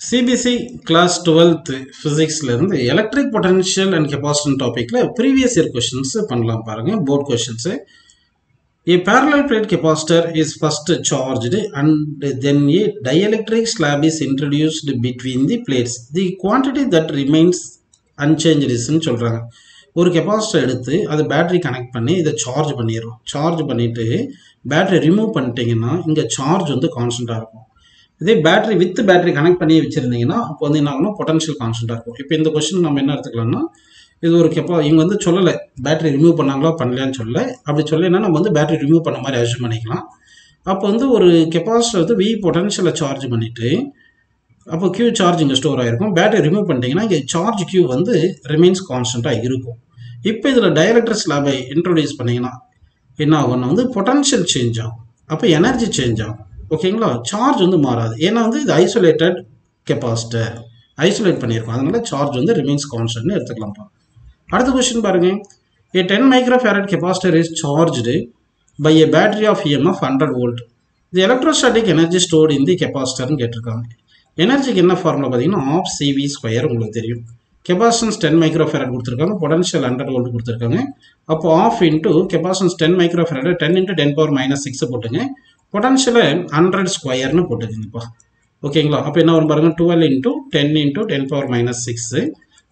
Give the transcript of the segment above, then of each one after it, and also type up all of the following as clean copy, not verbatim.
CBC class 12th physics இருந்து electric potential and capacitance topicல previous year questions பண்ணலாம் பாருங்க board questions. A parallel plate capacitor is first charged and then a dielectric slab is introduced between the plates. The quantity that remains unchanged is ன்னு சொல்றாங்க. ஒரு capacitor எடுத்து அது battery connect பண்ணி இதை charge பண்ணிடுறோம். சார்ஜ் பண்ணிட்டு பேட்டரி ரிமூவ் பண்ணிட்டீங்கன்னா இங்கே சார்ஜ் வந்து கான்ஸ்டன்டாக இருக்கும். இதே பேட்டரி வித் பேட்டரி கனெக்ட் பண்ணி வச்சிருந்தீங்கன்னா அப்போ வந்து என்ன ஆகணும், பொட்டன்ஷியல் கான்ஸ்டன்டாக இருக்கும். இப்போ இந்த கொஸ்டின் நம்ம என்ன எடுத்துக்கலாம்னா, இது ஒரு இவங்க வந்து சொல்லலை பேட்டரி ரிமூவ் பண்ணாங்களா பண்ணலையான்னு சொல்லலை. அப்படி சொல்லலைன்னா நம்ம வந்து பேட்டரி ரிமூவ் பண்ண மாதிரி அஷ்யூம் பண்ணிக்கலாம். அப்போ வந்து ஒரு கெபாசிட்டர் வந்து V பொட்டன்ஷியலை சார்ஜ் பண்ணிட்டு அப்போ Q சார்ஜ் இங்கே ஸ்டோர் ஆகிருக்கும். பேட்டரி ரிமூவ் பண்ணிட்டீங்கன்னா இங்கே சார்ஜ் Q வந்து ரிமைன்ஸ் கான்ஸ்டன்ட்டாக இருக்கும். இப்போ இதில் டைஎலக்ட்ரிக் ஸ்லாபை இன்ட்ரோடியூஸ் பண்ணிங்கன்னா என்ன ஆகும்னா வந்து பொட்டன்ஷியல் சேஞ்ச் ஆகும். அப்போ எனர்ஜி சேஞ்ச் ஆகும். ஓகேங்களா, சார்ஜ் வந்து மாறாது. ஏன்னா வந்து இது ஐசோலேட்டட் கெபாசிட்டர், ஐசோலேட் பண்ணியிருக்கோம். அதனால சார்ஜ் வந்து ரிமைன்ஸ் கான்ஸ்டன்ட்னு எடுத்துக்கலாம்ப்பா. அடுத்த கொஸ்டின் பாருங்க. A 10 microfarad capacitor is charged by a battery of EMF 100 volt. The electrostatic energy stored in the capacitor கேட்டிருக்காங்க. எனர்ஜிக்கு என்ன ஃபார்முலா பார்த்தீங்கன்னா ஆஃப் CV ஸ்கொயர் உங்களுக்கு தெரியும். கெபாசிட்டன்ஸ் 10 மைக்ரோஃபேரட் கொடுத்துருக்காங்க, பொட்டன்ஷியல் 100 வோல்ட் கொடுத்துருக்காங்க. அப்போ ஆஃப் இன்ட்டு கெபாசிட்டன்ஸ் 10 மைக்ரோஃபேரட் 10 × 10⁻⁻6 போட்டுங்க, பொட்டன்ஷியலை 100 ஸ்கொயர்னு போட்டுக்கங்கப்பா. ஓகேங்களா, அப்போ என்ன வரும் பாருங்க, 12 × 10 × 10⁻⁻6.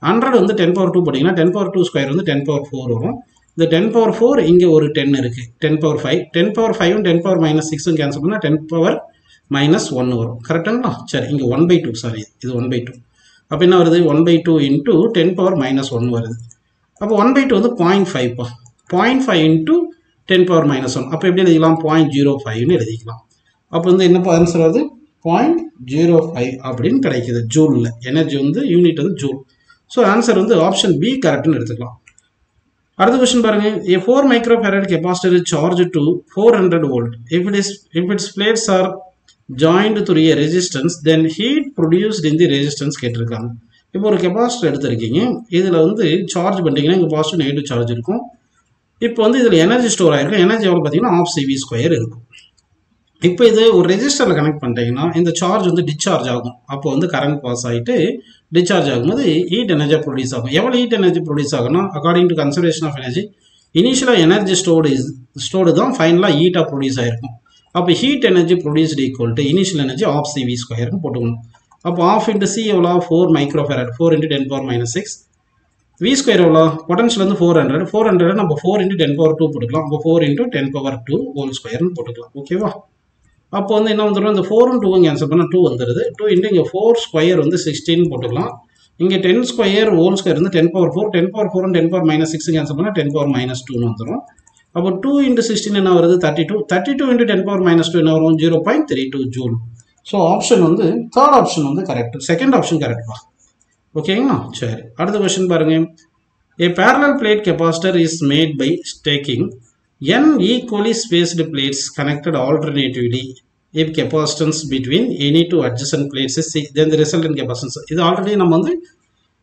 100 வந்து 10⁻2 போட்டிங்கன்னா 10⁻2 ஸ்கொயர் வந்து 10⁻4 வரும். இந்த 10⁻4 இங்கே ஒரு 10 இருக்குது, 10⁻5 10⁻5 10⁻⁻6 கேன்சல் பண்ணால் 10⁻−1 வரும். கரெக்டுங்களா? சரி, இங்கே 1/2, சாரி இது 1/2. அப்போ என்ன வருது, 1/2 × 10⁻−1 வருது. அப்போ 1/2 வந்து 0.5பா, 0.5 × 10⁻−1. அப்போ எப்படி எழுதிக்கலாம், 0.05ன்னு எழுதிக்கலாம். அப்போ வந்து என்ன ஆன்சர் வருது, 0.05 அப்படின்னு கிடைக்குது. ஜூலில் எனர்ஜி வந்து யூனிட் வந்து ஜூல். ஸோ ஆன்சர் வந்து ஆப்ஷன் பி கரெக்ட்னு எடுத்துக்கலாம். அடுத்த கொஸ்டின் பாருங்க. A 4 microfarad capacitor is charged to 400 volt. If its plates are joined through a resistance, then heat produced in the resistance கேட்டிருக்காங்க. இப்போ ஒரு கெபாசிட்டர் எடுத்திருக்கீங்க, இதில் வந்து சார்ஜ் பண்ணிட்டீங்கன்னா இங்கே பாசிட்டிவ் நெகட்டிவ் சார்ஜ் இருக்கும். இப்போ வந்து இதில் எனர்ஜி ஸ்டோர் ஆகிருக்கும். எனர்ஜி எவ்வளோ பார்த்தீங்கன்னா ஆஃப் CV ஸ்கொயர் இருக்கும். இப்போ இது ஒரு ரெஜிஸ்டரில் கனெக்ட் பண்ணிட்டீங்கன்னா இந்த சார்ஜ் வந்து டிஸ்சார்ஜ் ஆகும். அப்போ வந்து கரண்ட் பாஸ் ஆகிட்டு டிஸ்சார்ஜ் ஆகும்போது ஹீட் எனர்ஜியாக ப்ரொடியூஸ் ஆகும். எவ்வளோ ஹீட் எனர்ஜி ப்ரொடியூஸ் ஆகும்னா, according to conservation of energy, இனிஷியலாக எனர்ஜி ஸ்டோர்டு தான் ஃபைனலாக ஹீட்டாக ப்ரொடியூஸ் ஆகிருக்கும். அப்போ heat energy produced equal to initial energy half CV ஸ்கொயர்னு போட்டுக்கணும். அப்போ ஆஃப் இன்ட்டு C எவ்வளோ, 4 மைக்ரோஃபேரட், 4 × 10⁻⁻6. V ஸ்கொயர் எவ்வளோ, பொட்டன்ஷியல் வந்து 400 நம்ம 4 × 10⁻2 போட்டுக்கலாம். அப்போ 4 × 10⁻2 ஹோல் ஸ்கொயர்னு போட்டுக்கலாம். ஓகேவா? அப்போ வந்து என்ன வந்துடும், இந்த 4 ம் 2 கேன்சல் பண்ணால் 2 வந்துடுது. 2 × இங்கே 4 ஸ்கொயர் வந்து 16 போட்டுக்கலாம். இங்கே 10 ஸ்கொயர் ஹோல் ஸ்கொயர் வந்து 10⁻4 10⁻4 10⁻−6 கேன்சல் பண்ணால் 10⁻−2ன்னு வந்துடும். அப்போ 2 × 16 என்ன வருது, 32. 32 × 10⁻−2 என்ன வரும், 0.32 ஜூல். ஸோ ஆப்ஷன் வந்து தேர்ட் ஆப்ஷன் வந்து கரெக்ட், செகண்ட் ஆப்ஷன் கரெக்ட்பா. ஓகேங்களா? சரி, அடுத்த கொஸ்டின் பாருங்க. A parallel plate capacitor is made by staking n equally spaced plates connected alternatively if capacitance between any two adjacent plates is C, then the resultant capacitance. இது already நம்ம வந்து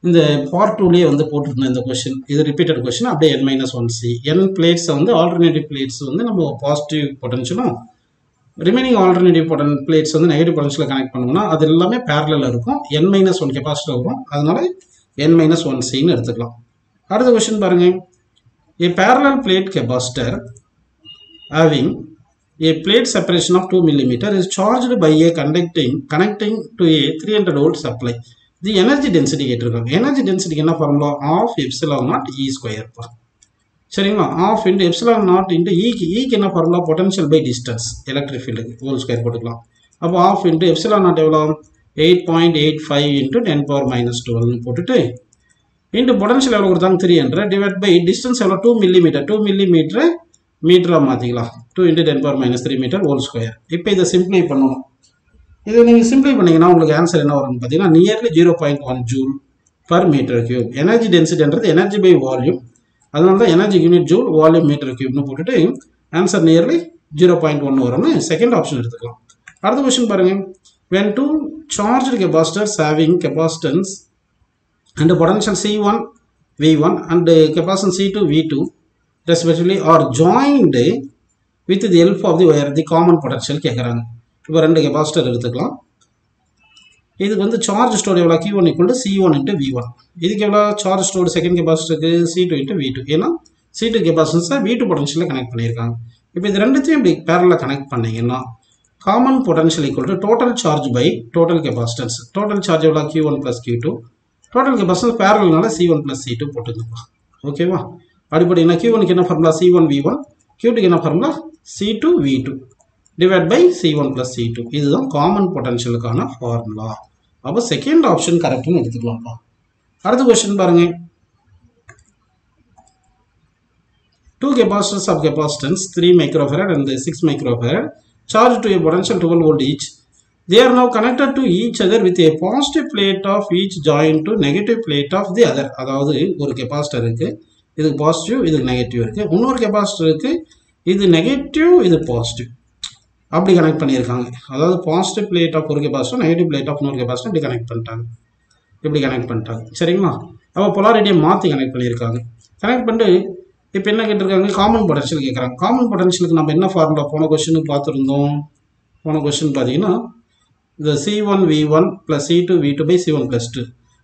இந்த part 2லேயே வந்து போட்டிருந்தோம். இந்த கொஸ்டின் இது repeated question. அப்படியே n-1c n பிளேட்ஸை வந்து ஆல்டர்னேட்டிவ் பிளேட்ஸ் வந்து நம்ம பாசிட்டிவ் பொட்டன்ஷியலும் ரிமைனிங் ஆல்டர்னேட்டிவ் பிளேட்ஸ் வந்து நெகட்டிவ் பொட்டன்ஷியலை கனெக்ட் பண்ணோம்னா அது எல்லாமே பேரலில் இருக்கும். n-1 கெப்பாசிட்டர் வரும், அதனால n-1cன்னு எடுத்துக்கலாம். அடுத்த கொஸ்டின் பாருங்க. A parallel plate capacitor having a plate separation of 2 mm is charged by a connecting to a 300 volt supply. The energy density கேட்டிருக்காங்க. எனர்ஜி டென்சிட்டிக்கு என்ன ஃபார்முலா, ஆஃப் ε0 E ஸ்கொயர். சரிங்களா, ஆஃப் இன்ட்டு ε0 இன்ட்டு ஈக்கு என்ன formula, potential by distance electric ஃபீல்டுக்கு whole square போட்டுக்கலாம். அப்போ half into ε0 எவ்வளோ, 8.85 × 10⁻−12 போட்டுட்டு இன்ட்டு பொட்டன்ஷியல் எவ்வளோ கொடுத்தாங்க, 300 டிவைட் பை டிஸ்டன்ஸ் எவ்வளோ, 2 mm 2 mm மீட்டராக மாற்றிக்கலாம். 2 × 10⁻−3 மீட்டர் ஹோல் ஸ்கொயர். இப்போ இதை சிம்பிளை பண்ணணும். இதை நீங்கள் சிம்பிளை பண்ணிங்கன்னா உங்களுக்கு ஆன்சர் என்ன வரும்னு பார்த்தீங்கன்னா nearly 0.1 joule per metre cube. Energy டென்சிட்டின்றது எனர்ஜி பை வால்யூம், அதனால தான் energy unit joule volume metre கியூப்னு போட்டுட்டு ஆன்சர் நியர்லி 0.1 வரும்னு செகண்ட் ஆப்ஷன் எடுத்துக்கலாம். அடுத்த கொஸ்டின் பாருங்க. when two charged capacitors having capacitance and potential C1 V1 and capacitance C2 V2 respectively are joined with the help of the wire, the common potential கேட்குறாங்க. இப்போ 2 capacitor எடுத்துக்கலாம். இதுக்கு வந்து charge store எவ்வளோ Q1 equal to C1 into V1. இதுக்கு எவ்வளோ charge store second கெப்பாசிட்டருக்கு C2 into V2. ஏன்னா C2 கெப்பாசிட்டன்ஸை V2 பொட்டன்ஷியலில் கனெக்ட் பண்ணியிருக்காங்க. இப்போ இது ரெண்டுத்தையும் இப்படி பேரலில் கனெக்ட் பண்ணிங்கன்னா common potential equal to total charge by total capacitance. Total charge எவ்வளோ Q1 plus Q2. Total capacitance பேரல்னால C1 ப்ளஸ் C2 போட்டுக்கோங்க. ஓகேவா? அப்படிப்படினா Q1க்கு என்ன ஃபார்முலா C1 V1, Q2க்கு என்ன formula C2 V2 divide by C1 plus C2. இதுதான் common பொட்டன்ஷியலுக்கான formula. அப்போ second option கரெக்ட்னு எடுத்துக்கலாம்ப்பா. அடுத்த question பாருங்க. 2 capacitors of capacitance 3 microfarad and 6 microfarad charged to a potential 12 volt each. They are now connected to each other with a positive plate of each joined to negative plate of the other. அதாவது ஒரு capacitor இருக்கு, இதுக்கு positive இதுக்கு negative இருக்கு. இன்னொரு capacitor இருக்கு, இது negative இது பாசிட்டிவ். அப்படி கனெக்ட் பண்ணியிருக்காங்க. அதாவது பாசிட்டிவ் பிளேட் ஆஃப் ஒரு கெபாசிட்டர், நெகட்டிவ் பிளேட் ஆஃப் இன்னொரு கெபாசிட்டர் இப்படி கனெக்ட் பண்ணிட்டாங்க. சரிங்களா? அப்போ பொலாரிட்டியை மாற்றி கனெக்ட் பண்ணியிருக்காங்க. கனெக்ட் பண்ணிட்டு இப்போ என்ன கேட்டிருக்காங்க? காமன் பொட்டன்ஷியல் கேட்குறாங்க. காமன் பொட்டன்ஷியலுக்கு நம்ம என்ன ஃபார்முலா போன கொஸ்டினுக்கு பார்த்துருந்தோம்? போன கொஸ்டின் பார்த்தீங்கன்னா இந்த C1 V1 plus C2 V2 by C1 plus 2.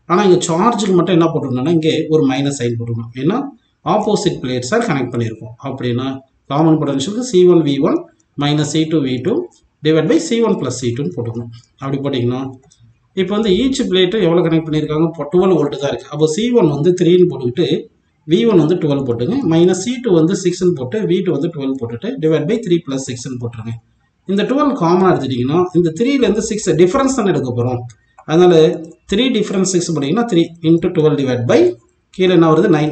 ஆனால் இங்கே சார்ஜுக்கு மட்டும் என்ன போட்டிருந்தோம்னா இங்கே ஒரு மைனஸ் சைன் போட்டுருக்கோம். ஏன்னா ஆப்போசிட் பிளேட்ஸாக கனெக்ட் பண்ணியிருக்கோம். அப்படின்னா காமன் பொட்டன்ஷியலுக்கு C1 V1 minus C2 V2 divide by C1 plus C2ன்னு போட்டுக்கணும். அப்படி போட்டிங்கன்னா இப்போ வந்து ஈச் பிளேட்டு எவ்வளோ கனெக்ட் பண்ணியிருக்காங்க? இப்போ 12 வோல்ட்டு தான் இருக்குது. அப்போ C1 வந்து 3ன்னு போட்டுக்கிட்டு V1 வந்து 12 போட்டுங்க, மைனஸ் C2 வந்து 6ன்னு போட்டு V2 வந்து 12 போட்டுட்டு டிவைட் பை 3 ப்ளஸ் 6ன்னு போட்டுருங்க. இந்த 12 காமனாக எடுத்துட்டிங்கன்னா இந்த 3லேருந்து 6 டிஃப்ரென்ஸ் தானே எடுக்க போகிறோம். அதனால் 3 டிஃப்ரென்ஸ் 6 போட்டிங்கன்னா 3 இன்ட்டு 12 டிவைட் பை கீழே என்ன வருது 9.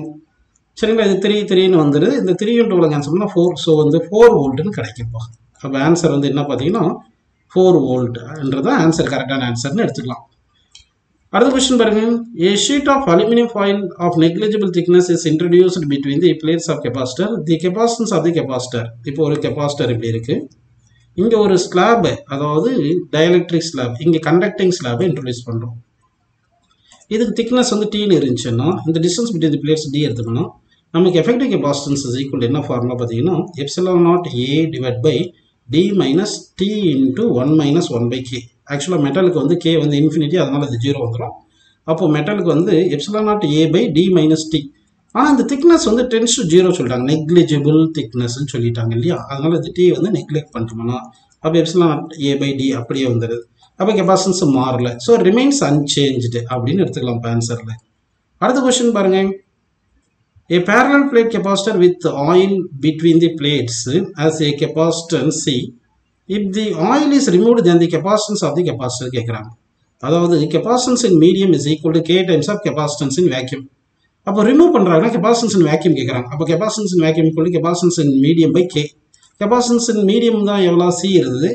சரிங்களா? இது 3ன்னு வந்துடுது. இந்த 3 இன்ட்டு 12 கேன்சல் பண்ணால் 4. ஸோ வந்து 4 வோல்ட்டுன்னு கிடைக்கும்ப்பா. அப்போ ஆன்சர் வந்து என்ன பார்த்தீங்கன்னா 4 வோல்ட்ன்றது ஆன்சர், கரெக்டான ஆன்சர்னு எடுத்துக்கலாம். அடுத்த கொஸ்டின் பாருங்க. A sheet of aluminum foil of negligible thickness is introduced between the plates of capacitor. The capacitance of the capacitor. இப்போ ஒரு கெபாசிட்டர் இப்படி இருக்கு, இங்கே ஒரு ஸ்லாப், அதாவது டயலெக்ட்ரிக் ஸ்லாப், இங்கே கண்டக்டிங் ஸ்லாபை இன்ட்ரோடியூஸ் பண்ணுறோம். இதுக்கு திக்னஸ் வந்து Tன்னு இருந்துச்சுன்னா இந்த distance between the plates D எடுத்துக்கணும். நமக்கு எஃபெக்டிவ் கெபாசிட்டன்ஸ் இஸ் ஈக்குவல் என்ன ஃபார்முலா பார்த்தீங்கன்னா ε0A divide by D minus T into 1 minus 1 by K. ஆக்சுவலாக மெட்டலுக்கு வந்து K வந்து இன்ஃபினிட்டி, அதனால் இது 0 வந்துடும். அப்போது மெட்டலுக்கு வந்து ε0A by D minus T. ஆனால் இந்த திக்னஸ் வந்து டென்ஸ் டு 0 சொல்லிட்டாங்க, நெக்லிஜிபிள் திக்னஸ்ன்னு சொல்லிட்டாங்க இல்லையா? அதனால் இந்த T வந்து நெக்லெக்ட் பண்ணிட்டோம்னா அப்போ ε0A பை D அப்படியே வந்துடுது. அப்போ கெபாசிட்டன்ஸ் மாறல, ஸோ ரிமைன்ஸ் அன்சேஞ்ச்டு அப்படின்னு எடுத்துக்கலாம் இப்போ ஆன்சரில். அடுத்த கொஸ்டின் பாருங்க. A parallel plate capacitor with oil between the plates as a capacitance C. If the oil is removed, then the capacitance of the capacitor கேட்குறாங்க. அதாவது capacitance in medium is equal to K times of capacitance in vacuum. அப்போ remove பண்ணுறாங்கன்னா capacitance in vacuum கேட்குறாங்க. அப்போ capacitance in vacuum equal to capacitance in medium by K. capacitance in medium தான் எவ்வளோ C இருந்தது,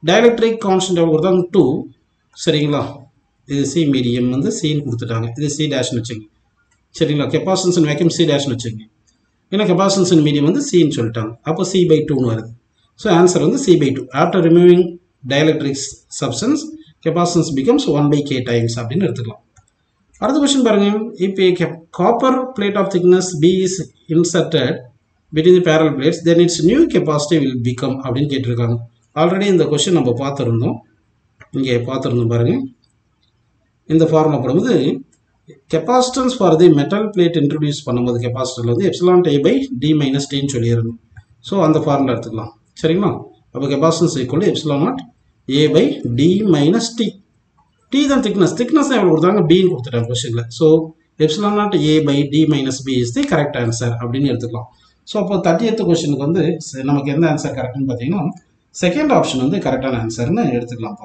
dielectric constant எவ்வளோ கொடுத்தாங்க 2. சரிங்களா? இது C medium வந்து Cன்னு கொடுத்துட்டாங்க, இது C டேஷ்னு வச்சுங்க. சரிங்களா? capacitance in vacuum C டேஷ்னு வச்சுங்க. ஏன்னா capacitance in medium வந்து Cன்னு சொல்லிட்டாங்க. அப்போ C by 2ன்னு வருது. ஸோ ஆன்சர் வந்து C by 2. After removing dielectric substance capacitance becomes 1 by K times அப்படின்னு எடுத்துக்கலாம். அடுத்த கொஸ்டின் பாருங்க. இப்போ copper plate of thickness B is inserted between the parallel plates, then its new capacity will become அப்படின்னு கேட்டிருக்காங்க. Already இந்த question நம்ம பார்த்துருந்தோம், இங்கே பார்த்துருந்தோம் பாருங்க. இந்த ஃபார்முலா போடும்போது capacitance for the metal plate introduce பண்ணும்போது கெபாசிட்டரில் வந்து ε0A பை D மைனஸ் Tன்னு சொல்லியிருந்தோம். ஸோ அந்த ஃபார்முலா எடுத்துக்கலாம். சரிங்களா? அப்போ capacitance equal to ε0A by D minus T. T தான் திக்னஸ் தான் எவ்வளோ கொடுத்தாங்க? Bன்னு கொடுத்துட்டாங்க கொஸ்டினில். So ε0A by D minus B is the correct answer அப்படின்னு எடுத்துக்கலாம். ஸோ அப்போ 30th கொஸ்டினுக்கு வந்து நமக்கு எந்த ஆன்சர் கரெக்ட்னு பார்த்தீங்கன்னா செகண்ட் ஆப்ஷன் வந்து கரெக்டான ஆன்சர்னு எடுத்துக்கலாம்.